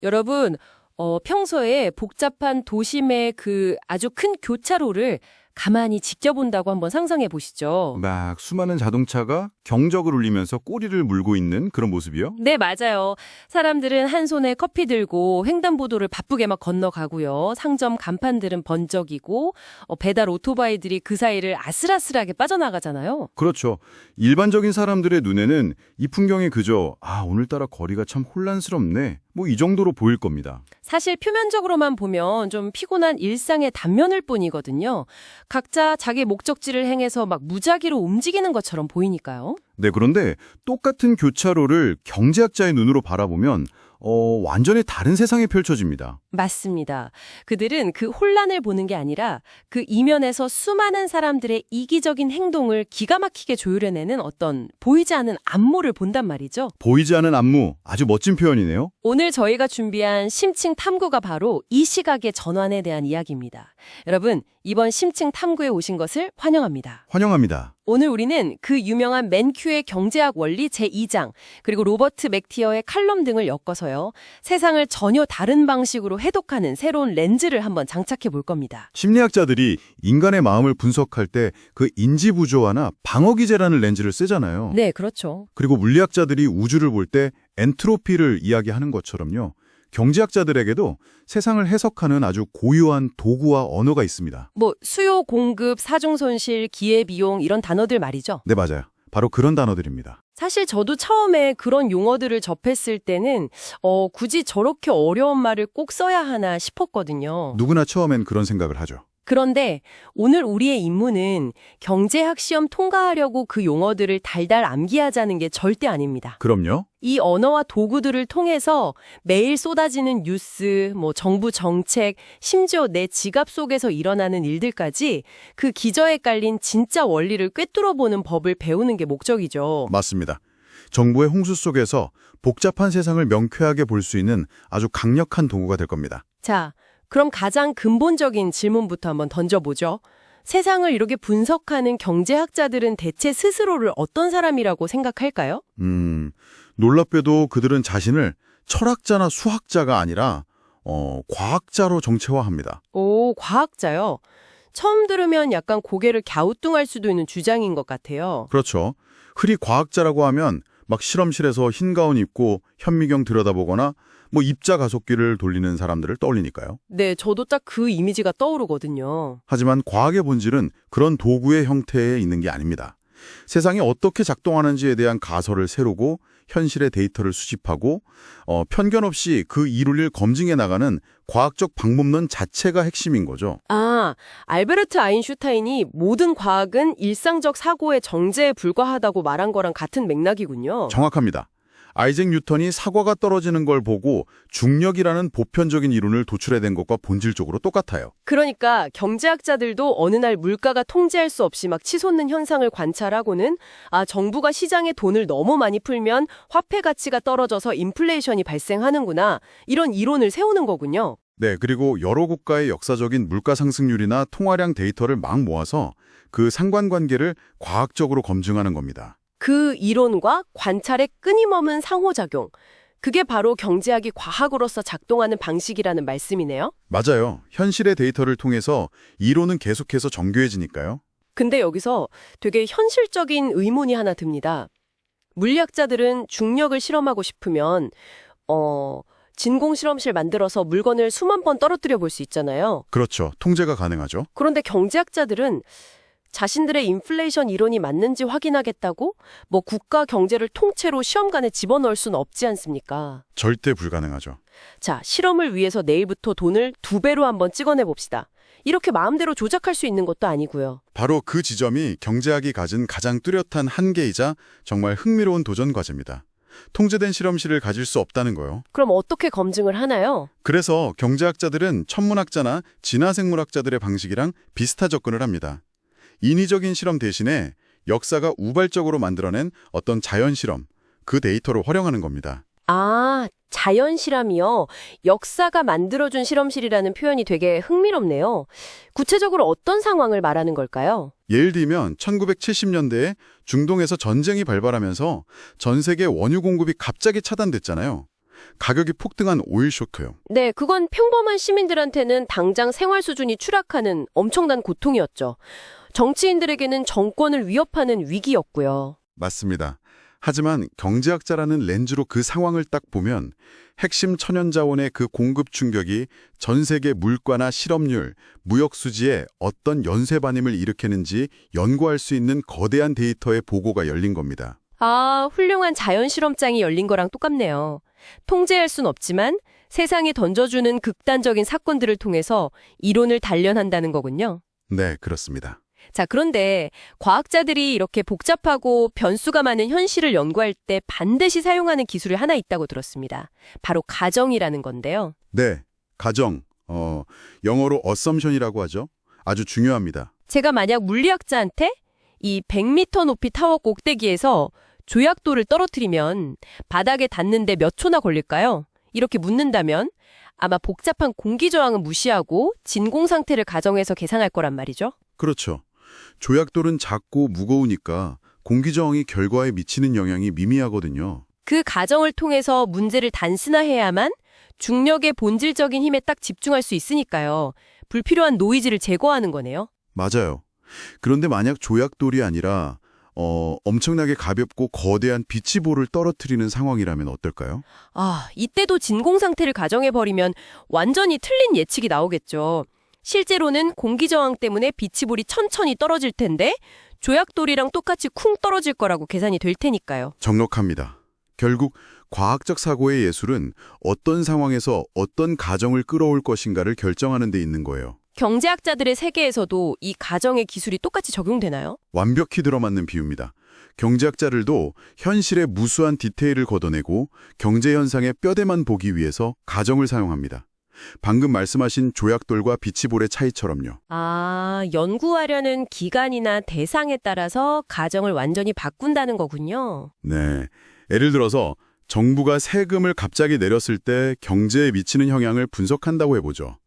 여러분, 평소에 복잡한 도심의 그 아주 큰 교차로를 가만히 지켜본다고 한번 상상해 보시죠. 막 수많은 자동차가 경적을 울리면서 꼬리를 물고 있는 그런 모습이요? 네, 맞아요. 사람들은 한 손에 커피 들고 횡단보도를 바쁘게 막 건너가고요. 상점 간판들은 번쩍이고 배달 오토바이들이 그 사이를 아슬아슬하게 빠져나가잖아요. 그렇죠. 일반적인 사람들의 눈에는 이 풍경이 그저 오늘따라 거리가 참 혼란스럽네. 뭐 이 정도로 보일 겁니다. 사실 표면적으로만 보면 좀 피곤한 일상의 단면일 뿐이거든요. 각자 자기 목적지를 향해서 막 무작위로 움직이는 것처럼 보이니까요. 네, 그런데 똑같은 교차로를 경제학자의 눈으로 바라보면 완전히 다른 세상이 펼쳐집니다. 맞습니다. 그들은 그 혼란을 보는 게 아니라 그 이면에서 수많은 사람들의 이기적인 행동을 기가 막히게 조율해내는 어떤 보이지 않는 안무를 본단 말이죠. 보이지 않는 안무, 아주 멋진 표현이네요. 오늘 저희가 준비한 심층 탐구가 바로 이 시각의 전환에 대한 이야기입니다. 여러분, 이번 심층 탐구에 오신 것을 환영합니다. 환영합니다. 오늘 우리는 그 유명한 맨큐의 경제학 원리 제2장, 그리고 로버트 맥티어의 칼럼 등을 엮어서요, 세상을 전혀 다른 방식으로 해독하는 새로운 렌즈를 한번 장착해 볼 겁니다. 심리학자들이 인간의 마음을 분석할 때 그 인지부조화나 방어기제라는 렌즈를 쓰잖아요. 네, 그렇죠. 그리고 물리학자들이 우주를 볼 때 엔트로피를 이야기하는 것처럼요. 경제학자들에게도 세상을 해석하는 아주 고유한 도구와 언어가 있습니다. 수요, 공급, 사중손실, 기회비용 이런 단어들 말이죠. 네, 맞아요. 바로 그런 단어들입니다. 사실 저도 처음에 그런 용어들을 접했을 때는 굳이 저렇게 어려운 말을 꼭 써야 하나 싶었거든요. 누구나 처음엔 그런 생각을 하죠. 그런데 오늘 우리의 임무는 경제학 시험 통과하려고 그 용어들을 달달 암기하자는 게 절대 아닙니다. 그럼요. 이 언어와 도구들을 통해서 매일 쏟아지는 뉴스, 정부 정책, 심지어 내 지갑 속에서 일어나는 일들까지 그 기저에 깔린 진짜 원리를 꿰뚫어보는 법을 배우는 게 목적이죠. 맞습니다. 정보의 홍수 속에서 복잡한 세상을 명쾌하게 볼 수 있는 아주 강력한 도구가 될 겁니다. 자, 그럼 가장 근본적인 질문부터 한번 던져보죠. 세상을 이렇게 분석하는 경제학자들은 대체 스스로를 어떤 사람이라고 생각할까요? 놀랍게도 그들은 자신을 철학자나 수학자가 아니라 과학자로 정체화합니다. 오, 과학자요? 처음 들으면 약간 고개를 갸우뚱할 수도 있는 주장인 것 같아요. 그렇죠. 흔히 과학자라고 하면 막 실험실에서 흰 가운 입고 현미경 들여다보거나 입자 가속기를 돌리는 사람들을 떠올리니까요. 네, 저도 딱 그 이미지가 떠오르거든요. 하지만 과학의 본질은 그런 도구의 형태에 있는 게 아닙니다. 세상이 어떻게 작동하는지에 대한 가설을 세우고 현실의 데이터를 수집하고 편견 없이 그 이론을 검증해 나가는 과학적 방법론 자체가 핵심인 거죠. 알베르트 아인슈타인이 모든 과학은 일상적 사고의 정제에 불과하다고 말한 거랑 같은 맥락이군요. 정확합니다. 아이작 뉴턴이 사과가 떨어지는 걸 보고 중력이라는 보편적인 이론을 도출해낸 것과 본질적으로 똑같아요. 그러니까 경제학자들도 어느 날 물가가 통제할 수 없이 막 치솟는 현상을 관찰하고는 정부가 시장에 돈을 너무 많이 풀면 화폐 가치가 떨어져서 인플레이션이 발생하는구나, 이런 이론을 세우는 거군요. 네, 그리고 여러 국가의 역사적인 물가 상승률이나 통화량 데이터를 막 모아서 그 상관관계를 과학적으로 검증하는 겁니다. 그 이론과 관찰의 끊임없는 상호작용, 그게 바로 경제학이 과학으로서 작동하는 방식이라는 말씀이네요. 맞아요. 현실의 데이터를 통해서 이론은 계속해서 정교해지니까요. 근데 여기서 되게 현실적인 의문이 하나 듭니다. 물리학자들은 중력을 실험하고 싶으면 진공 실험실 만들어서 물건을 수만 번 떨어뜨려 볼 수 있잖아요. 그렇죠. 통제가 가능하죠. 그런데 경제학자들은 자신들의 인플레이션 이론이 맞는지 확인하겠다고 국가 경제를 통째로 시험관에 집어넣을 수는 없지 않습니까? 절대 불가능하죠. 자, 실험을 위해서 내일부터 돈을 2배로 한번 찍어내 봅시다. 이렇게 마음대로 조작할 수 있는 것도 아니고요. 바로 그 지점이 경제학이 가진 가장 뚜렷한 한계이자 정말 흥미로운 도전 과제입니다. 통제된 실험실을 가질 수 없다는 거요. 그럼 어떻게 검증을 하나요? 그래서 경제학자들은 천문학자나 진화생물학자들의 방식이랑 비슷한 접근을 합니다. 인위적인 실험 대신에 역사가 우발적으로 만들어낸 어떤 자연 실험, 그 데이터를 활용하는 겁니다. 자연 실험이요? 역사가 만들어준 실험실이라는 표현이 되게 흥미롭네요. 구체적으로 어떤 상황을 말하는 걸까요? 예를 들면 1970년대에 중동에서 전쟁이 발발하면서 전 세계 원유 공급이 갑자기 차단됐잖아요. 가격이 폭등한 오일 쇼크요. 네, 그건 평범한 시민들한테는 당장 생활 수준이 추락하는 엄청난 고통이었죠. 정치인들에게는 정권을 위협하는 위기였고요. 맞습니다. 하지만 경제학자라는 렌즈로 그 상황을 딱 보면 핵심 천연자원의 그 공급 충격이 전 세계 물가나 실업률, 무역 수지에 어떤 연쇄 반임을 일으키는지 연구할 수 있는 거대한 데이터의 보고가 열린 겁니다. 아, 훌륭한 자연 실험장이 열린 거랑 똑같네요. 통제할 순 없지만 세상에 던져주는 극단적인 사건들을 통해서 이론을 단련한다는 거군요. 네, 그렇습니다. 자, 그런데 과학자들이 이렇게 복잡하고 변수가 많은 현실을 연구할 때 반드시 사용하는 기술이 하나 있다고 들었습니다. 바로 가정이라는 건데요. 네, 가정, 영어로 assumption이라고 하죠. 아주 중요합니다. 제가 만약 물리학자한테 이 100m 높이 타워 꼭대기에서 조약돌을 떨어뜨리면 바닥에 닿는데 몇 초나 걸릴까요? 이렇게 묻는다면 아마 복잡한 공기 저항은 무시하고 진공 상태를 가정해서 계산할 거란 말이죠. 그렇죠. 조약돌은 작고 무거우니까 공기 저항이 결과에 미치는 영향이 미미하거든요. 그 가정을 통해서 문제를 단순화해야만 중력의 본질적인 힘에 딱 집중할 수 있으니까요. 불필요한 노이즈를 제거하는 거네요. 맞아요. 그런데 만약 조약돌이 아니라 엄청나게 가볍고 거대한 비치볼을 떨어뜨리는 상황이라면 어떨까요? 아, 이때도 진공 상태를 가정해버리면 완전히 틀린 예측이 나오겠죠. 실제로는 공기 저항 때문에 비치볼이 천천히 떨어질 텐데 조약돌이랑 똑같이 쿵 떨어질 거라고 계산이 될 테니까요. 정확합니다. 결국 과학적 사고의 예술은 어떤 상황에서 어떤 가정을 끌어올 것인가를 결정하는 데 있는 거예요. 경제학자들의 세계에서도 이 가정의 기술이 똑같이 적용되나요? 완벽히 들어맞는 비유입니다. 경제학자들도 현실의 무수한 디테일을 걷어내고 경제 현상의 뼈대만 보기 위해서 가정을 사용합니다. 방금 말씀하신 조약돌과 비치볼의 차이처럼요. 아, 연구하려는 기간이나 대상에 따라서 가정을 완전히 바꾼다는 거군요. 네. 예를 들어서 정부가 세금을 갑자기 내렸을 때 경제에 미치는 영향을 분석한다고 해보죠.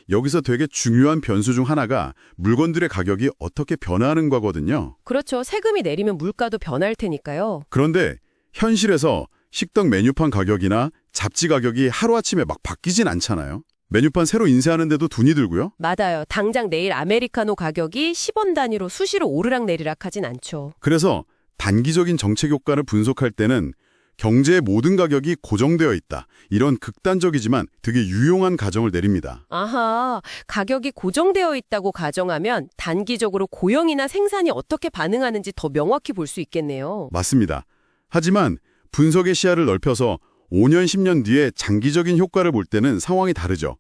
여기서 되게 중요한 변수 중 하나가 물건들의 가격이 어떻게 변화하는 거거든요. 그렇죠. 세금이 내리면 물가도 변할 테니까요. 그런데 현실에서 식당 메뉴판 가격이나 잡지 가격이 하루아침에 막 바뀌진 않잖아요. 메뉴판 새로 인쇄하는데도 돈이 들고요. 맞아요. 당장 내일 아메리카노 가격이 10원 단위로 수시로 오르락내리락 하진 않죠. 그래서 단기적인 정책 효과를 분석할 때는 경제의 모든 가격이 고정되어 있다. 이런 극단적이지만 되게 유용한 가정을 내립니다. 아하, 가격이 고정되어 있다고 가정하면 단기적으로 고용이나 생산이 어떻게 반응하는지 더 명확히 볼 수 있겠네요. 맞습니다. 하지만 분석의 시야를 넓혀서 5년, 10년 뒤에 장기적인 효과를 볼 때는 상황이 다르죠.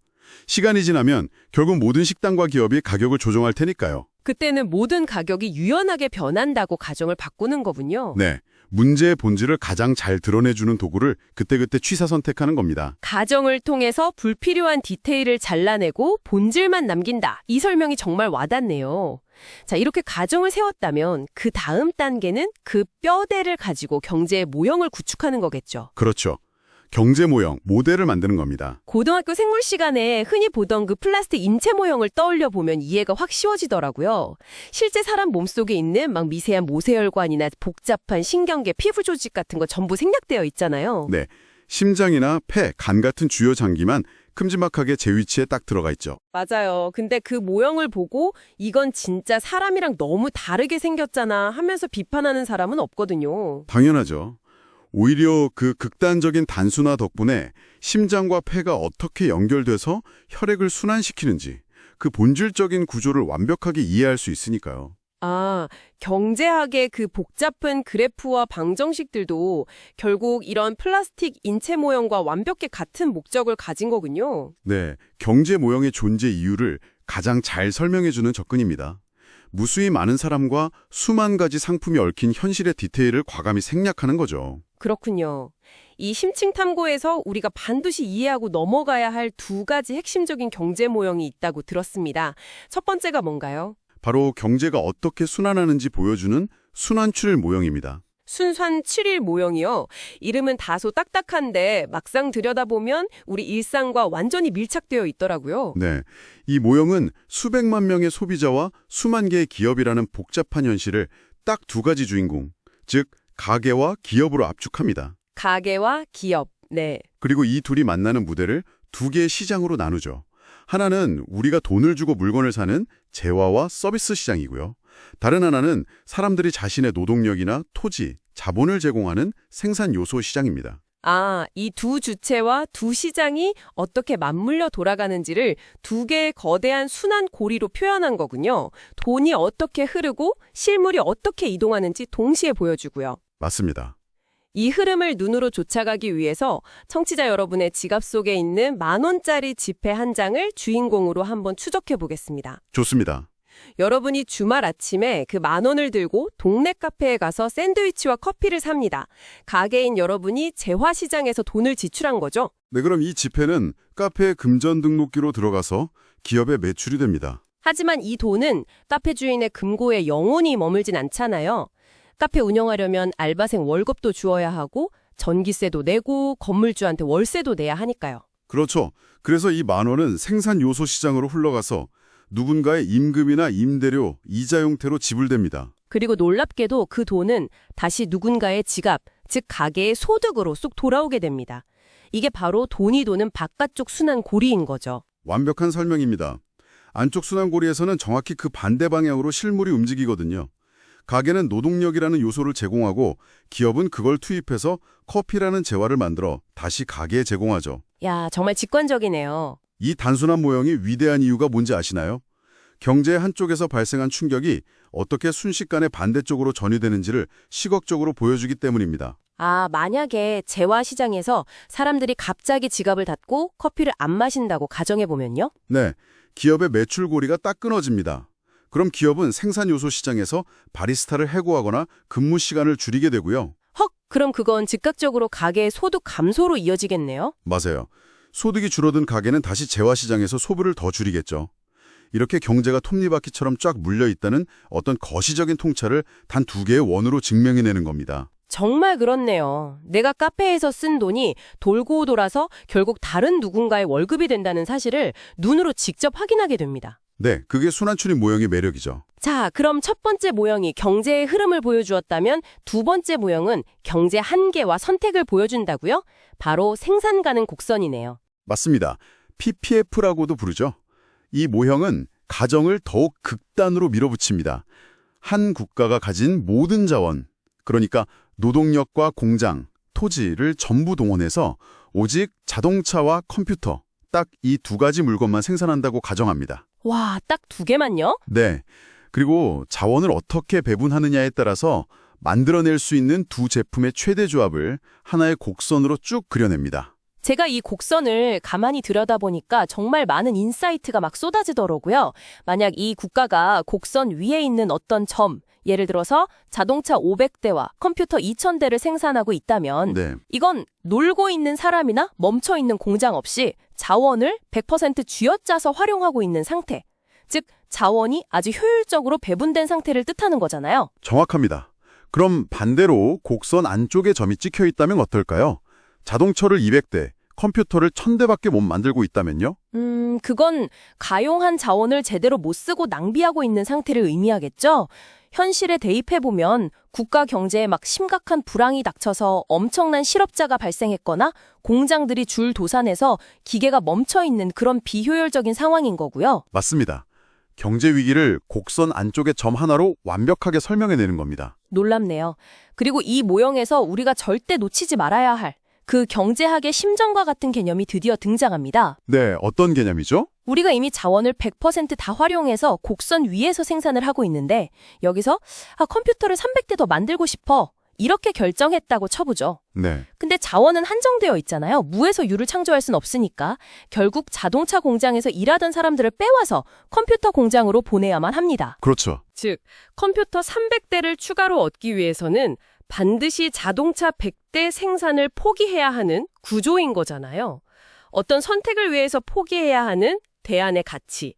시간이 지나면 결국 모든 식당과 기업이 가격을 조정할 테니까요. 그때는 모든 가격이 유연하게 변한다고 가정을 바꾸는 거군요. 네, 문제의 본질을 가장 잘 드러내주는 도구를 그때그때 취사 선택하는 겁니다. 가정을 통해서 불필요한 디테일을 잘라내고 본질만 남긴다. 이 설명이 정말 와닿네요. 자, 이렇게 가정을 세웠다면 그 다음 단계는 그 뼈대를 가지고 경제의 모형을 구축하는 거겠죠. 그렇죠. 경제 모형, 모델을 만드는 겁니다. 고등학교 생물 시간에 흔히 보던 그 플라스틱 인체 모형을 떠올려 보면 이해가 확 쉬워지더라고요. 실제 사람 몸속에 있는 막 미세한 모세혈관이나 복잡한 신경계, 피부 조직 같은 거 전부 생략되어 있잖아요. 네, 심장이나 폐, 간 같은 주요 장기만 큼지막하게 제 위치에 딱 들어가 있죠. 맞아요. 근데 그 모형을 보고 이건 진짜 사람이랑 너무 다르게 생겼잖아 하면서 비판하는 사람은 없거든요. 당연하죠. 오히려 그 극단적인 단순화 덕분에 심장과 폐가 어떻게 연결돼서 혈액을 순환시키는지 그 본질적인 구조를 완벽하게 이해할 수 있으니까요. 아, 경제학의 그 복잡한 그래프와 방정식들도 결국 이런 플라스틱 인체 모형과 완벽히 같은 목적을 가진 거군요. 네, 경제 모형의 존재 이유를 가장 잘 설명해주는 접근입니다. 무수히 많은 사람과 수만 가지 상품이 얽힌 현실의 디테일을 과감히 생략하는 거죠. 그렇군요. 이 심층 탐구에서 우리가 반드시 이해하고 넘어가야 할 두 가지 핵심적인 경제 모형이 있다고 들었습니다. 첫 번째가 뭔가요? 바로 경제가 어떻게 순환하는지 보여주는 순환출 모형입니다. 순환 7일 모형이요. 이름은 다소 딱딱한데 막상 들여다보면 우리 일상과 완전히 밀착되어 있더라고요. 네, 이 모형은 수백만 명의 소비자와 수만 개의 기업이라는 복잡한 현실을 딱 두 가지 주인공, 즉 가게와 기업으로 압축합니다. 가게와 기업. 네. 그리고 이 둘이 만나는 무대를 두 개의 시장으로 나누죠. 하나는 우리가 돈을 주고 물건을 사는 재화와 서비스 시장이고요. 다른 하나는 사람들이 자신의 노동력이나 토지, 자본을 제공하는 생산 요소 시장입니다. 아, 이 두 주체와 두 시장이 어떻게 맞물려 돌아가는지를 두 개의 거대한 순환 고리로 표현한 거군요. 돈이 어떻게 흐르고 실물이 어떻게 이동하는지 동시에 보여주고요. 맞습니다. 이 흐름을 눈으로 쫓아가기 위해서 청취자 여러분의 지갑 속에 있는 10,000원짜리 지폐 한 장을 주인공으로 한번 추적해 보겠습니다. 좋습니다. 여러분이 주말 아침에 그 10,000원을 들고 동네 카페에 가서 샌드위치와 커피를 삽니다. 가게인 여러분이 재화시장에서 돈을 지출한 거죠. 네, 그럼 이 지폐는 카페 금전 등록기로 들어가서 기업에 매출이 됩니다. 하지만 이 돈은 카페 주인의 금고에 영원히 머물진 않잖아요. 카페 운영하려면 알바생 월급도 주어야 하고 전기세도 내고 건물주한테 월세도 내야 하니까요. 그렇죠. 그래서 이 10,000원은 생산 요소 시장으로 흘러가서 누군가의 임금이나 임대료, 이자 형태로 지불됩니다. 그리고 놀랍게도 그 돈은 다시 누군가의 지갑, 즉 가게의 소득으로 쏙 돌아오게 됩니다. 이게 바로 돈이 도는 바깥쪽 순환 고리인 거죠. 완벽한 설명입니다. 안쪽 순환고리에서는 정확히 그 반대 방향으로 실물이 움직이거든요. 가게는 노동력이라는 요소를 제공하고 기업은 그걸 투입해서 커피라는 재화를 만들어 다시 가게에 제공하죠. 야, 정말 직관적이네요. 이 단순한 모형이 위대한 이유가 뭔지 아시나요? 경제의 한쪽에서 발생한 충격이 어떻게 순식간에 반대쪽으로 전이되는지를 시각적으로 보여주기 때문입니다. 아, 만약에 재화 시장에서 사람들이 갑자기 지갑을 닫고 커피를 안 마신다고 가정해보면요? 네, 기업의 매출 고리가 딱 끊어집니다. 그럼 기업은 생산 요소 시장에서 바리스타를 해고하거나 근무 시간을 줄이게 되고요. 헉, 그럼 그건 즉각적으로 가게의 소득 감소로 이어지겠네요? 맞아요. 소득이 줄어든 가게는 다시 재화 시장에서 소비를 더 줄이겠죠. 이렇게 경제가 톱니바퀴처럼 쫙 물려있다는 어떤 거시적인 통찰을 단 두 개의 원으로 증명해내는 겁니다. 정말 그렇네요. 내가 카페에서 쓴 돈이 돌고 돌아서 결국 다른 누군가의 월급이 된다는 사실을 눈으로 직접 확인하게 됩니다. 네, 그게 순환출입 모형의 매력이죠. 자, 그럼 첫 번째 모형이 경제의 흐름을 보여주었다면 두 번째 모형은 경제 한계와 선택을 보여준다고요? 바로 생산 가능 곡선이네요. 맞습니다. PPF라고도 부르죠. 이 모형은 가정을 더욱 극단으로 밀어붙입니다. 한 국가가 가진 모든 자원, 그러니까 노동력과 공장, 토지를 전부 동원해서 오직 자동차와 컴퓨터, 딱 이 두 가지 물건만 생산한다고 가정합니다. 와, 딱 두 개만요? 네. 그리고 자원을 어떻게 배분하느냐에 따라서 만들어낼 수 있는 두 제품의 최대 조합을 하나의 곡선으로 쭉 그려냅니다. 제가 이 곡선을 가만히 들여다보니까 정말 많은 인사이트가 막 쏟아지더라고요. 만약 이 국가가 곡선 위에 있는 어떤 점, 예를 들어서 자동차 500대와 컴퓨터 2,000대를 생산하고 있다면 네. 이건 놀고 있는 사람이나 멈춰있는 공장 없이 자원을 100% 쥐어짜서 활용하고 있는 상태. 즉, 자원이 아주 효율적으로 배분된 상태를 뜻하는 거잖아요. 정확합니다. 그럼 반대로 곡선 안쪽에 점이 찍혀 있다면 어떨까요? 자동차를 200대, 컴퓨터를 1,000대밖에 못 만들고 있다면요? 그건 가용한 자원을 제대로 못 쓰고 낭비하고 있는 상태를 의미하겠죠? 현실에 대입해보면 국가 경제에 막 심각한 불황이 닥쳐서 엄청난 실업자가 발생했거나 공장들이 줄 도산해서 기계가 멈춰있는 그런 비효율적인 상황인 거고요. 맞습니다. 경제 위기를 곡선 안쪽의 점 하나로 완벽하게 설명해내는 겁니다. 놀랍네요. 그리고 이 모형에서 우리가 절대 놓치지 말아야 할 그 경제학의 심정과 같은 개념이 드디어 등장합니다. 네, 어떤 개념이죠? 우리가 이미 자원을 100% 다 활용해서 곡선 위에서 생산을 하고 있는데 여기서 컴퓨터를 300대 더 만들고 싶어. 이렇게 결정했다고 쳐보죠. 네. 근데 자원은 한정되어 있잖아요. 무에서 유를 창조할 순 없으니까 결국 자동차 공장에서 일하던 사람들을 빼와서 컴퓨터 공장으로 보내야만 합니다. 그렇죠. 즉, 컴퓨터 300대를 추가로 얻기 위해서는 반드시 자동차 100대 생산을 포기해야 하는 구조인 거잖아요. 어떤 선택을 위해서 포기해야 하는 대안의 가치.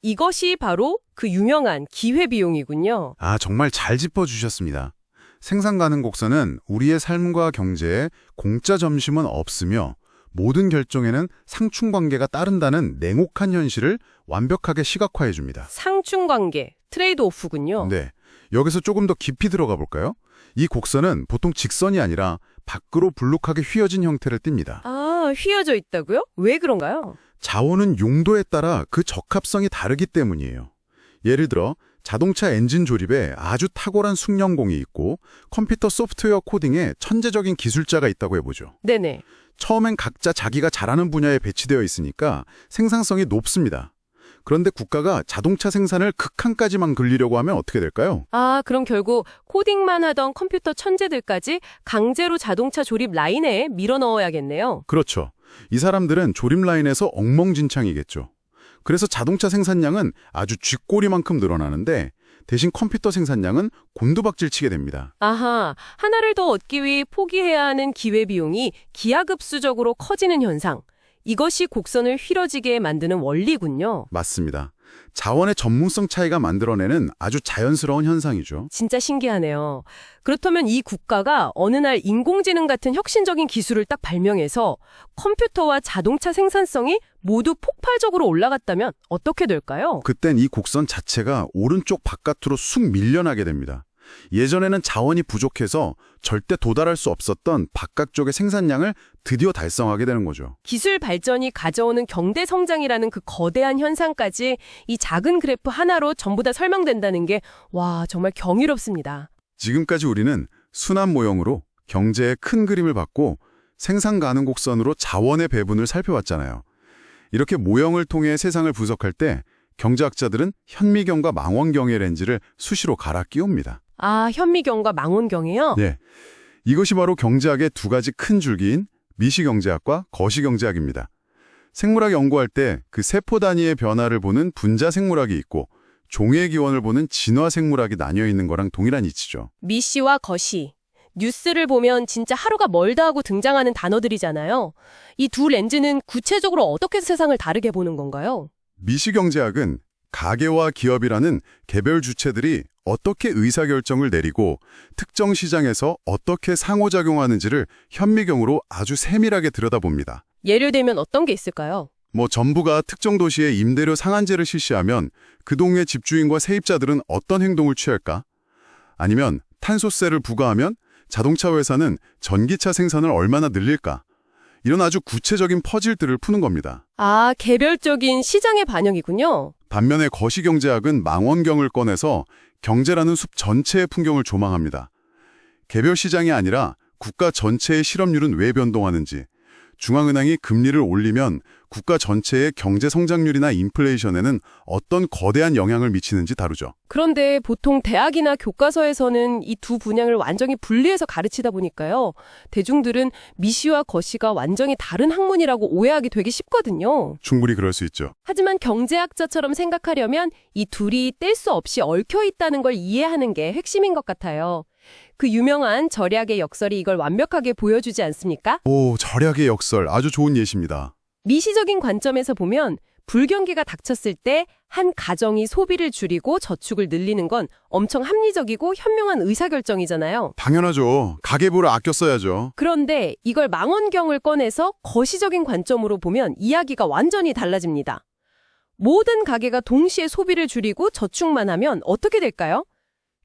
이것이 바로 그 유명한 기회비용이군요. 정말 잘 짚어주셨습니다. 생산 가능 곡선은 우리의 삶과 경제에 공짜 점심은 없으며 모든 결정에는 상충관계가 따른다는 냉혹한 현실을 완벽하게 시각화해 줍니다. 상충관계, 트레이드 오프군요. 네, 여기서 조금 더 깊이 들어가 볼까요? 이 곡선은 보통 직선이 아니라 밖으로 불룩하게 휘어진 형태를 띱니다. 아, 휘어져 있다고요? 왜 그런가요? 자원은 용도에 따라 그 적합성이 다르기 때문이에요. 예를 들어 자동차 엔진 조립에 아주 탁월한 숙련공이 있고 컴퓨터 소프트웨어 코딩에 천재적인 기술자가 있다고 해보죠. 네네. 처음엔 각자 자기가 잘하는 분야에 배치되어 있으니까 생산성이 높습니다. 그런데 국가가 자동차 생산을 극한까지만 늘리려고 하면 어떻게 될까요? 아, 그럼 결국 코딩만 하던 컴퓨터 천재들까지 강제로 자동차 조립 라인에 밀어 넣어야겠네요. 그렇죠. 이 사람들은 조립 라인에서 엉망진창이겠죠. 그래서 자동차 생산량은 아주 쥐꼬리만큼 늘어나는데 대신 컴퓨터 생산량은 곤두박질 치게 됩니다. 아하, 하나를 더 얻기 위해 포기해야 하는 기회비용이 기하급수적으로 커지는 현상. 이것이 곡선을 휘어지게 만드는 원리군요. 맞습니다. 자원의 전문성 차이가 만들어내는 아주 자연스러운 현상이죠. 진짜 신기하네요. 그렇다면 이 국가가 어느 날 인공지능 같은 혁신적인 기술을 딱 발명해서 컴퓨터와 자동차 생산성이 모두 폭발적으로 올라갔다면 어떻게 될까요? 그땐 이 곡선 자체가 오른쪽 바깥으로 쑥 밀려나게 됩니다. 예전에는 자원이 부족해서 절대 도달할 수 없었던 바깥쪽의 생산량을 드디어 달성하게 되는 거죠. 기술 발전이 가져오는 경제 성장이라는 그 거대한 현상까지 이 작은 그래프 하나로 전부 다 설명된다는 게 와, 정말 경이롭습니다. 지금까지 우리는 순환 모형으로 경제의 큰 그림을 봤고 생산 가능 곡선으로 자원의 배분을 살펴봤잖아요. 이렇게 모형을 통해 세상을 분석할 때 경제학자들은 현미경과 망원경의 렌즈를 수시로 갈아 끼웁니다. 아, 현미경과 망원경이요? 네, 이것이 바로 경제학의 두 가지 큰 줄기인 미시경제학과 거시경제학입니다. 생물학 연구할 때 그 세포 단위의 변화를 보는 분자 생물학이 있고 종의 기원을 보는 진화 생물학이 나뉘어 있는 거랑 동일한 이치죠. 미시와 거시. 뉴스를 보면 진짜 하루가 멀다 하고 등장하는 단어들이잖아요. 이 두 렌즈는 구체적으로 어떻게 세상을 다르게 보는 건가요? 미시경제학은 가계와 기업이라는 개별 주체들이 어떻게 의사결정을 내리고 특정 시장에서 어떻게 상호작용하는지를 현미경으로 아주 세밀하게 들여다봅니다. 예를 들면 어떤 게 있을까요? 정부가 특정 도시에 임대료 상한제를 실시하면 그 동네 집주인과 세입자들은 어떤 행동을 취할까? 아니면 탄소세를 부과하면 자동차 회사는 전기차 생산을 얼마나 늘릴까? 이런 아주 구체적인 퍼즐들을 푸는 겁니다. 아, 개별적인 시장의 반영이군요. 반면에 거시경제학은 망원경을 꺼내서 경제라는 숲 전체의 풍경을 조망합니다. 개별 시장이 아니라 국가 전체의 실업률은 왜 변동하는지, 중앙은행이 금리를 올리면 국가 전체의 경제 성장률이나 인플레이션에는 어떤 거대한 영향을 미치는지 다루죠. 그런데 보통 대학이나 교과서에서는 이 두 분야를 완전히 분리해서 가르치다 보니까요. 대중들은 미시와 거시가 완전히 다른 학문이라고 오해하기 되게 쉽거든요. 충분히 그럴 수 있죠. 하지만 경제학자처럼 생각하려면 이 둘이 뗄 수 없이 얽혀 있다는 걸 이해하는 게 핵심인 것 같아요. 그 유명한 절약의 역설이 이걸 완벽하게 보여주지 않습니까? 오, 절약의 역설. 아주 좋은 예시입니다. 미시적인 관점에서 보면 불경기가 닥쳤을 때 한 가정이 소비를 줄이고 저축을 늘리는 건 엄청 합리적이고 현명한 의사결정이잖아요. 당연하죠. 가계부를 아껴 써야죠. 그런데 이걸 망원경을 꺼내서 거시적인 관점으로 보면 이야기가 완전히 달라집니다. 모든 가게가 동시에 소비를 줄이고 저축만 하면 어떻게 될까요?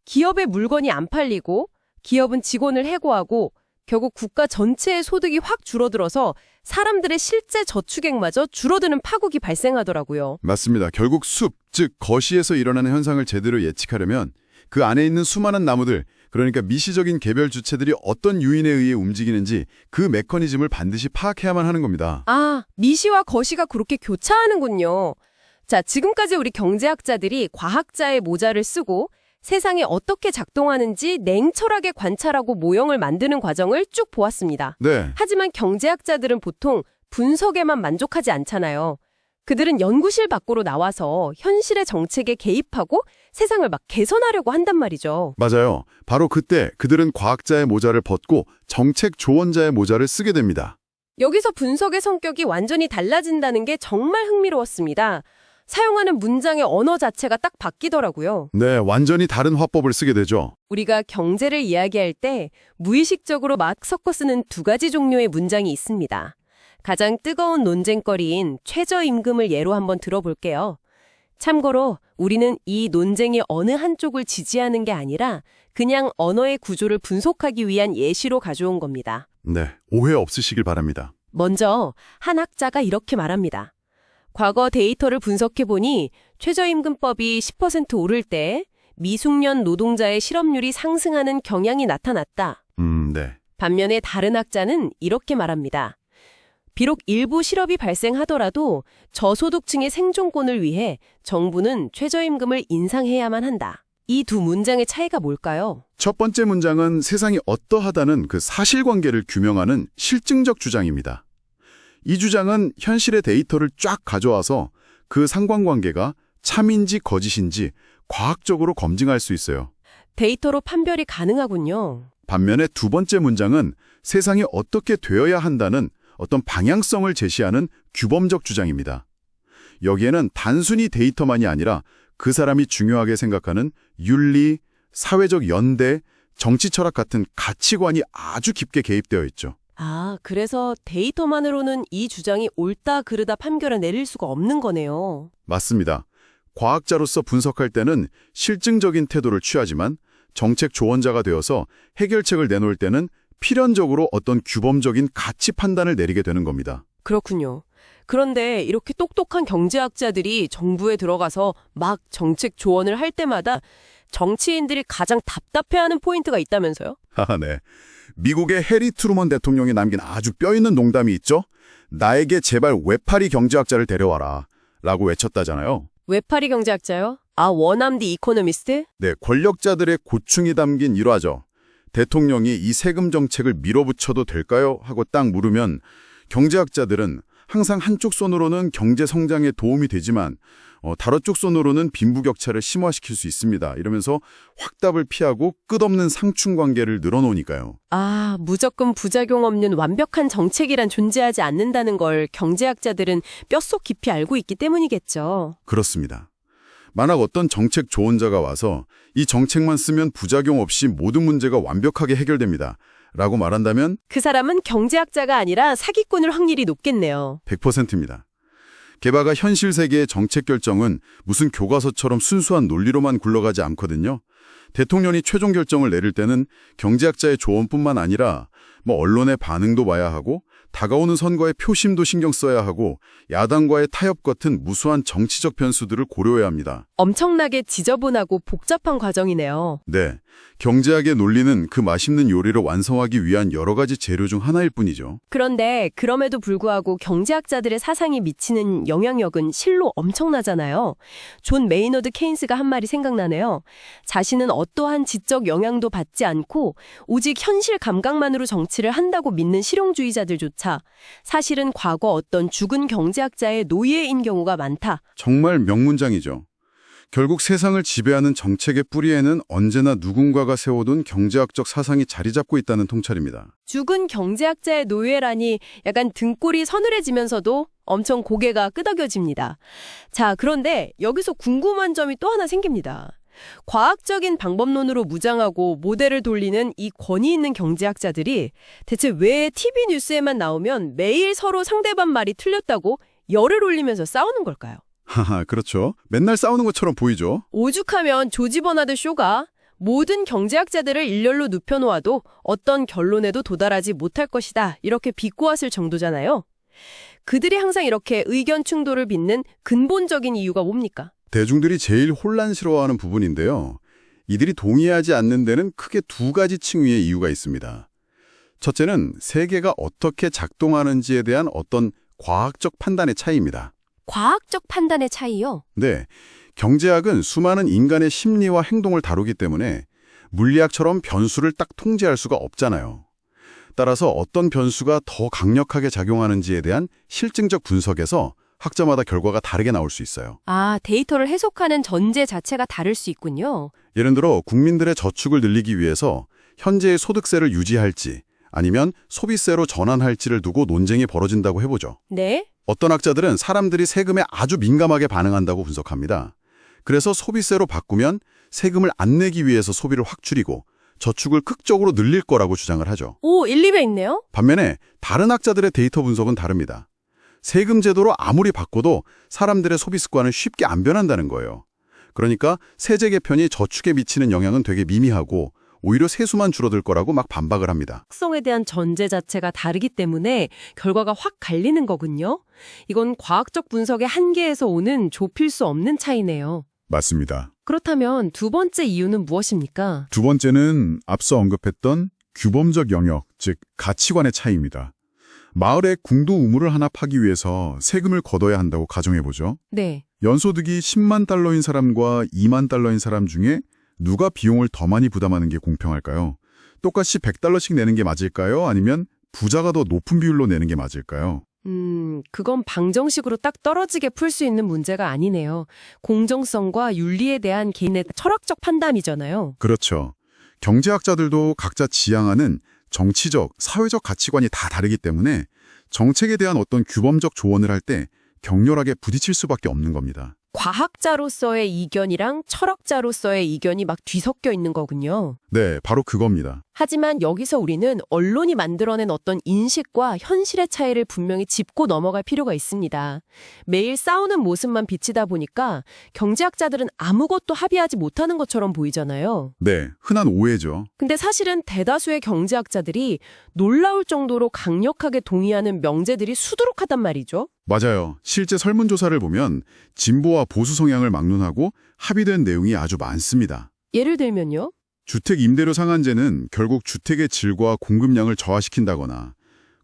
기업의 물건이 안 팔리고 기업은 직원을 해고하고 결국 국가 전체의 소득이 확 줄어들어서 사람들의 실제 저축액마저 줄어드는 파국이 발생하더라고요. 맞습니다. 결국 숲, 즉 거시에서 일어나는 현상을 제대로 예측하려면 그 안에 있는 수많은 나무들, 그러니까 미시적인 개별 주체들이 어떤 요인에 의해 움직이는지 그 메커니즘을 반드시 파악해야만 하는 겁니다. 아, 미시와 거시가 그렇게 교차하는군요. 자, 지금까지 우리 경제학자들이 과학자의 모자를 쓰고 세상이 어떻게 작동하는지 냉철하게 관찰하고 모형을 만드는 과정을 쭉 보았습니다. 네. 하지만 경제학자들은 보통 분석에만 만족하지 않잖아요. 그들은 연구실 밖으로 나와서 현실의 정책에 개입하고 세상을 막 개선하려고 한단 말이죠. 맞아요. 바로 그때 그들은 과학자의 모자를 벗고 정책 조언자의 모자를 쓰게 됩니다. 여기서 분석의 성격이 완전히 달라진다는 게 정말 흥미로웠습니다. 사용하는 문장의 언어 자체가 딱 바뀌더라고요. 네, 완전히 다른 화법을 쓰게 되죠. 우리가 경제를 이야기할 때 무의식적으로 막 섞어 쓰는 두 가지 종류의 문장이 있습니다. 가장 뜨거운 논쟁거리인 최저임금을 예로 한번 들어볼게요. 참고로 우리는 이 논쟁의 어느 한쪽을 지지하는 게 아니라 그냥 언어의 구조를 분석하기 위한 예시로 가져온 겁니다. 네, 오해 없으시길 바랍니다. 먼저 한 학자가 이렇게 말합니다. 과거 데이터를 분석해보니 최저임금법이 10% 오를 때 미숙련 노동자의 실업률이 상승하는 경향이 나타났다. 네. 반면에 다른 학자는 이렇게 말합니다. 비록 일부 실업이 발생하더라도 저소득층의 생존권을 위해 정부는 최저임금을 인상해야만 한다. 이 두 문장의 차이가 뭘까요? 첫 번째 문장은 세상이 어떠하다는 그 사실관계를 규명하는 실증적 주장입니다. 이 주장은 현실의 데이터를 쫙 가져와서 그 상관관계가 참인지 거짓인지 과학적으로 검증할 수 있어요. 데이터로 판별이 가능하군요. 반면에 두 번째 문장은 세상이 어떻게 되어야 한다는 어떤 방향성을 제시하는 규범적 주장입니다. 여기에는 단순히 데이터만이 아니라 그 사람이 중요하게 생각하는 윤리, 사회적 연대, 정치 철학 같은 가치관이 아주 깊게 개입되어 있죠. 아, 그래서 데이터만으로는 이 주장이 옳다 그르다 판결을 내릴 수가 없는 거네요. 맞습니다. 과학자로서 분석할 때는 실증적인 태도를 취하지만 정책 조언자가 되어서 해결책을 내놓을 때는 필연적으로 어떤 규범적인 가치 판단을 내리게 되는 겁니다. 그렇군요. 그런데 이렇게 똑똑한 경제학자들이 정부에 들어가서 막 정책 조언을 할 때마다 정치인들이 가장 답답해하는 포인트가 있다면서요? 네. 미국의 해리 트루먼 대통령이 남긴 아주 뼈있는 농담이 있죠. 나에게 제발 외파리 경제학자를 데려와라 라고 외쳤다잖아요. 외파리 경제학자요? 아, 원암 디 이코노미스트? 네, 권력자들의 고충이 담긴 일화죠. 대통령이 이 세금 정책을 밀어붙여도 될까요? 하고 딱 물으면 경제학자들은 항상 한쪽 손으로는 경제 성장에 도움이 되지만 다른 쪽 손으로는 빈부격차를 심화시킬 수 있습니다. 이러면서 확답을 피하고 끝없는 상충관계를 늘어놓으니까요. 아, 무조건 부작용 없는 완벽한 정책이란 존재하지 않는다는 걸 경제학자들은 뼛속 깊이 알고 있기 때문이겠죠. 그렇습니다. 만약 어떤 정책 조언자가 와서 이 정책만 쓰면 부작용 없이 모든 문제가 완벽하게 해결됩니다. 라고 말한다면 그 사람은 경제학자가 아니라 사기꾼일 확률이 높겠네요. 100%입니다. 게다가 현실 세계의 정책 결정은 무슨 교과서처럼 순수한 논리로만 굴러가지 않거든요. 대통령이 최종 결정을 내릴 때는 경제학자의 조언뿐만 아니라 언론의 반응도 봐야 하고 다가오는 선거의 표심도 신경 써야 하고 야당과의 타협 같은 무수한 정치적 변수들을 고려해야 합니다. 엄청나게 지저분하고 복잡한 과정이네요. 네, 경제학의 논리는 그 맛있는 요리를 완성하기 위한 여러 가지 재료 중 하나일 뿐이죠. 그런데 그럼에도 불구하고 경제학자들의 사상이 미치는 영향력은 실로 엄청나잖아요. 존 메이너드 케인스가 한 말이 생각나네요. 자신은 어떠한 지적 영향도 받지 않고 오직 현실 감각만으로 정치를 한다고 믿는 실용주의자들조차 사실은 과거 어떤 죽은 경제학자의 노예인 경우가 많다. 정말 명문장이죠. 결국 세상을 지배하는 정책의 뿌리에는 언제나 누군가가 세워둔 경제학적 사상이 자리 잡고 있다는 통찰입니다. 죽은 경제학자의 노예라니 약간 등골이 서늘해지면서도 엄청 고개가 끄덕여집니다. 자, 그런데 여기서 궁금한 점이 또 하나 생깁니다. 과학적인 방법론으로 무장하고 모델을 돌리는 이 권위 있는 경제학자들이 대체 왜 TV 뉴스에만 나오면 매일 서로 상대방 말이 틀렸다고 열을 올리면서 싸우는 걸까요? 하하, 그렇죠. 맨날 싸우는 것처럼 보이죠. 오죽하면 조지 버나드 쇼가 모든 경제학자들을 일렬로 눕혀놓아도 어떤 결론에도 도달하지 못할 것이다 이렇게 비꼬았을 정도잖아요. 그들이 항상 이렇게 의견 충돌을 빚는 근본적인 이유가 뭡니까? 대중들이 제일 혼란스러워하는 부분인데요. 이들이 동의하지 않는 데는 크게 두 가지 층위의 이유가 있습니다. 첫째는 세계가 어떻게 작동하는지에 대한 어떤 과학적 판단의 차이입니다. 과학적 판단의 차이요? 네, 경제학은 수많은 인간의 심리와 행동을 다루기 때문에 물리학처럼 변수를 딱 통제할 수가 없잖아요. 따라서 어떤 변수가 더 강력하게 작용하는지에 대한 실증적 분석에서 학자마다 결과가 다르게 나올 수 있어요. 아, 데이터를 해석하는 전제 자체가 다를 수 있군요. 예를 들어 국민들의 저축을 늘리기 위해서 현재의 소득세를 유지할지 아니면 소비세로 전환할지를 두고 논쟁이 벌어진다고 해보죠. 네? 어떤 학자들은 사람들이 세금에 아주 민감하게 반응한다고 분석합니다. 그래서 소비세로 바꾸면 세금을 안 내기 위해서 소비를 확 줄이고 저축을 극적으로 늘릴 거라고 주장을 하죠. 오, 일리가 있네요. 반면에 다른 학자들의 데이터 분석은 다릅니다. 세금 제도로 아무리 바꿔도 사람들의 소비 습관은 쉽게 안 변한다는 거예요. 그러니까 세제 개편이 저축에 미치는 영향은 되게 미미하고 오히려 세수만 줄어들 거라고 막 반박을 합니다. 특성에 대한 전제 자체가 다르기 때문에 결과가 확 갈리는 거군요. 이건 과학적 분석의 한계에서 오는 좁힐 수 없는 차이네요. 맞습니다. 그렇다면 두 번째 이유는 무엇입니까? 두 번째는 앞서 언급했던 규범적 영역, 즉 가치관의 차이입니다. 마을에 궁도 우물을 하나 파기 위해서 세금을 걷어야 한다고 가정해보죠. 네. 연소득이 10만 달러인 사람과 2만 달러인 사람 중에 누가 비용을 더 많이 부담하는 게 공평할까요? 똑같이 100달러씩 내는 게 맞을까요? 아니면 부자가 더 높은 비율로 내는 게 맞을까요? 그건 방정식으로 딱 떨어지게 풀 수 있는 문제가 아니네요. 공정성과 윤리에 대한 개인의 철학적 판단이잖아요. 그렇죠. 경제학자들도 각자 지향하는 정치적, 사회적 가치관이 다 다르기 때문에 정책에 대한 어떤 규범적 조언을 할 때 격렬하게 부딪힐 수밖에 없는 겁니다. 과학자로서의 이견이랑 철학자로서의 이견이 막 뒤섞여 있는 거군요. 네, 바로 그겁니다. 하지만 여기서 우리는 언론이 만들어낸 어떤 인식과 현실의 차이를 분명히 짚고 넘어갈 필요가 있습니다. 매일 싸우는 모습만 비치다 보니까 경제학자들은 아무것도 합의하지 못하는 것처럼 보이잖아요. 네, 흔한 오해죠. 근데 사실은 대다수의 경제학자들이 놀라울 정도로 강력하게 동의하는 명제들이 수두룩하단 말이죠. 맞아요. 실제 설문조사를 보면 진보와 보수 성향을 막론하고 합의된 내용이 아주 많습니다. 예를 들면요. 주택 임대료 상한제는 결국 주택의 질과 공급량을 저하시킨다거나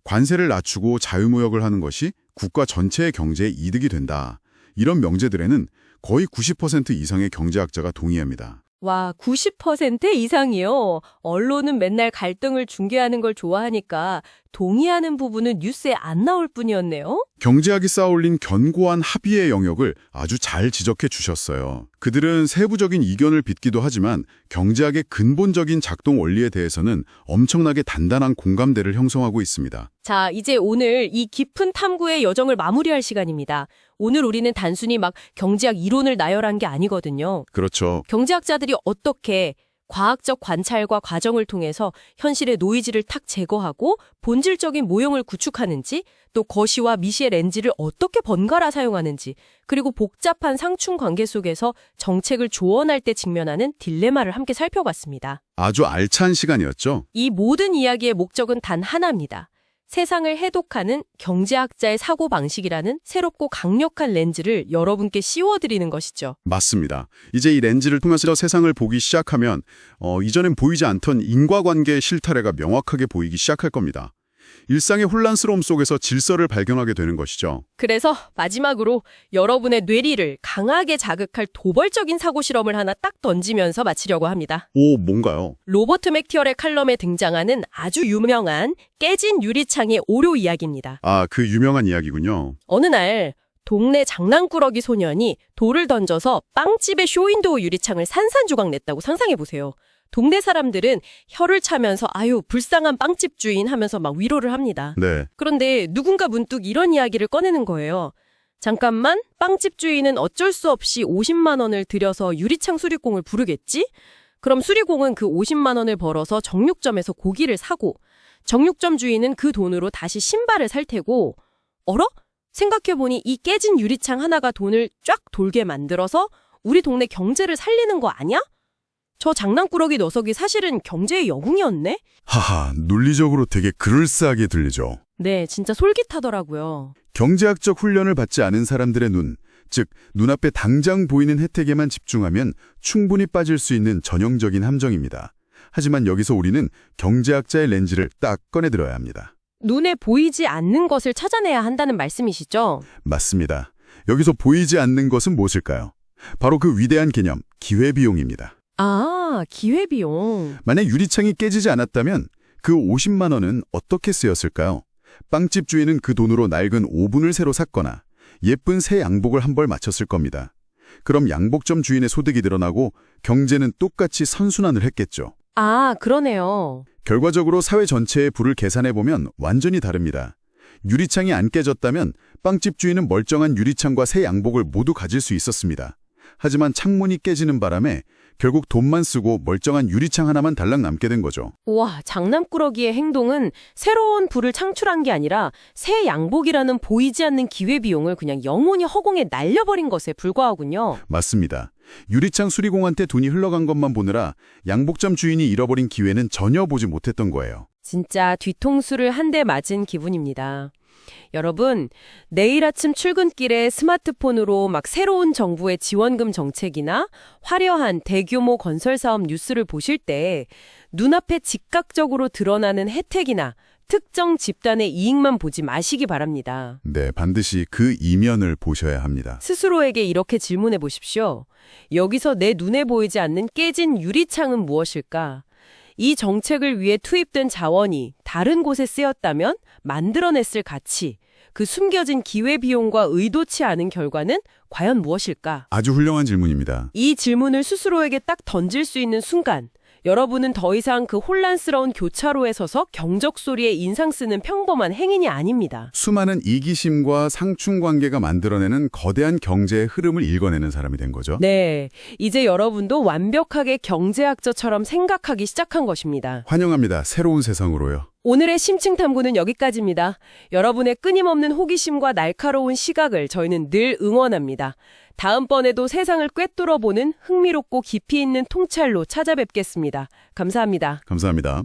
관세를 낮추고 자유무역을 하는 것이 국가 전체의 경제에 이득이 된다. 이런 명제들에는 거의 90% 이상의 경제학자가 동의합니다. 와, 90% 이상이요. 언론은 맨날 갈등을 중계하는 걸 좋아하니까 동의하는 부분은 뉴스에 안 나올 뿐이었네요. 경제학이 쌓아올린 견고한 합의의 영역을 아주 잘 지적해 주셨어요. 그들은 세부적인 이견을 빚기도 하지만 경제학의 근본적인 작동 원리에 대해서는 엄청나게 단단한 공감대를 형성하고 있습니다. 자, 이제 오늘 이 깊은 탐구의 여정을 마무리할 시간입니다. 오늘 우리는 단순히 막 경제학 이론을 나열한 게 아니거든요. 그렇죠. 경제학자들이 어떻게 과학적 관찰과 과정을 통해서 현실의 노이즈를 탁 제거하고 본질적인 모형을 구축하는지, 또 거시와 미시의 렌즈를 어떻게 번갈아 사용하는지, 그리고 복잡한 상충 관계 속에서 정책을 조언할 때 직면하는 딜레마를 함께 살펴봤습니다. 아주 알찬 시간이었죠. 이 모든 이야기의 목적은 단 하나입니다. 세상을 해독하는 경제학자의 사고방식이라는 새롭고 강력한 렌즈를 여러분께 씌워드리는 것이죠. 맞습니다. 이제 이 렌즈를 통해서 세상을 보기 시작하면 이전엔 보이지 않던 인과관계의 실타래가 명확하게 보이기 시작할 겁니다. 일상의 혼란스러움 속에서 질서를 발견하게 되는 것이죠. 그래서 마지막으로 여러분의 뇌리를 강하게 자극할 도발적인 사고 실험을 하나 딱 던지면서 마치려고 합니다. 오, 뭔가요? 로버트 맥티얼의 칼럼에 등장하는 아주 유명한 깨진 유리창의 오류 이야기입니다. 아, 그 유명한 이야기군요. 어느 날 동네 장난꾸러기 소년이 돌을 던져서 빵집의 쇼윈도우 유리창을 산산조각 냈다고 상상해보세요. 동네 사람들은 혀를 차면서 아유 불쌍한 빵집 주인 하면서 막 위로를 합니다. 네. 그런데 누군가 문득 이런 이야기를 꺼내는 거예요. 잠깐만, 빵집 주인은 어쩔 수 없이 50만 원을 들여서 유리창 수리공을 부르겠지? 그럼 수리공은 그 50만 원을 벌어서 정육점에서 고기를 사고 정육점 주인은 그 돈으로 다시 신발을 살 테고 어라? 생각해보니 이 깨진 유리창 하나가 돈을 쫙 돌게 만들어서 우리 동네 경제를 살리는 거 아니야? 저 장난꾸러기 녀석이 사실은 경제의 영웅이었네? 하하, 논리적으로 되게 그럴싸하게 들리죠. 네, 진짜 솔깃하더라고요. 경제학적 훈련을 받지 않은 사람들의 눈, 즉 눈앞에 당장 보이는 혜택에만 집중하면 충분히 빠질 수 있는 전형적인 함정입니다. 하지만 여기서 우리는 경제학자의 렌즈를 딱 꺼내들어야 합니다. 눈에 보이지 않는 것을 찾아내야 한다는 말씀이시죠? 맞습니다. 여기서 보이지 않는 것은 무엇일까요? 바로 그 위대한 개념, 기회비용입니다. 아, 기회비용. 만약 유리창이 깨지지 않았다면 그 50만 원은 어떻게 쓰였을까요? 빵집 주인은 그 돈으로 낡은 오븐을 새로 샀거나 예쁜 새 양복을 한 벌 맞췄을 겁니다. 그럼 양복점 주인의 소득이 늘어나고 경제는 똑같이 선순환을 했겠죠. 아, 그러네요. 결과적으로 사회 전체의 부를 계산해보면 완전히 다릅니다. 유리창이 안 깨졌다면 빵집 주인은 멀쩡한 유리창과 새 양복을 모두 가질 수 있었습니다. 하지만 창문이 깨지는 바람에 결국 돈만 쓰고 멀쩡한 유리창 하나만 달랑 남게 된 거죠. 와, 장난꾸러기의 행동은 새로운 부를 창출한 게 아니라 새 양복이라는 보이지 않는 기회비용을 그냥 영원히 허공에 날려버린 것에 불과하군요. 맞습니다. 유리창 수리공한테 돈이 흘러간 것만 보느라 양복점 주인이 잃어버린 기회는 전혀 보지 못했던 거예요. 진짜 뒤통수를 한 대 맞은 기분입니다. 여러분, 내일 아침 출근길에 스마트폰으로 막 새로운 정부의 지원금 정책이나 화려한 대규모 건설 사업 뉴스를 보실 때 눈앞에 즉각적으로 드러나는 혜택이나 특정 집단의 이익만 보지 마시기 바랍니다. 네, 반드시 그 이면을 보셔야 합니다. 스스로에게 이렇게 질문해 보십시오. 여기서 내 눈에 보이지 않는 깨진 유리창은 무엇일까? 이 정책을 위해 투입된 자원이 다른 곳에 쓰였다면 만들어냈을 가치, 그 숨겨진 기회비용과 의도치 않은 결과는 과연 무엇일까? 아주 훌륭한 질문입니다. 이 질문을 스스로에게 딱 던질 수 있는 순간, 여러분은 더 이상 그 혼란스러운 교차로에 서서 경적 소리에 인상 쓰는 평범한 행인이 아닙니다. 수많은 이기심과 상충 관계가 만들어내는 거대한 경제의 흐름을 읽어내는 사람이 된 거죠. 네, 이제 여러분도 완벽하게 경제학자처럼 생각하기 시작한 것입니다. 환영합니다. 새로운 세상으로요. 오늘의 심층탐구는 여기까지입니다. 여러분의 끊임없는 호기심과 날카로운 시각을 저희는 늘 응원합니다. 다음번에도 세상을 꿰뚫어보는 흥미롭고 깊이 있는 통찰로 찾아뵙겠습니다. 감사합니다. 감사합니다.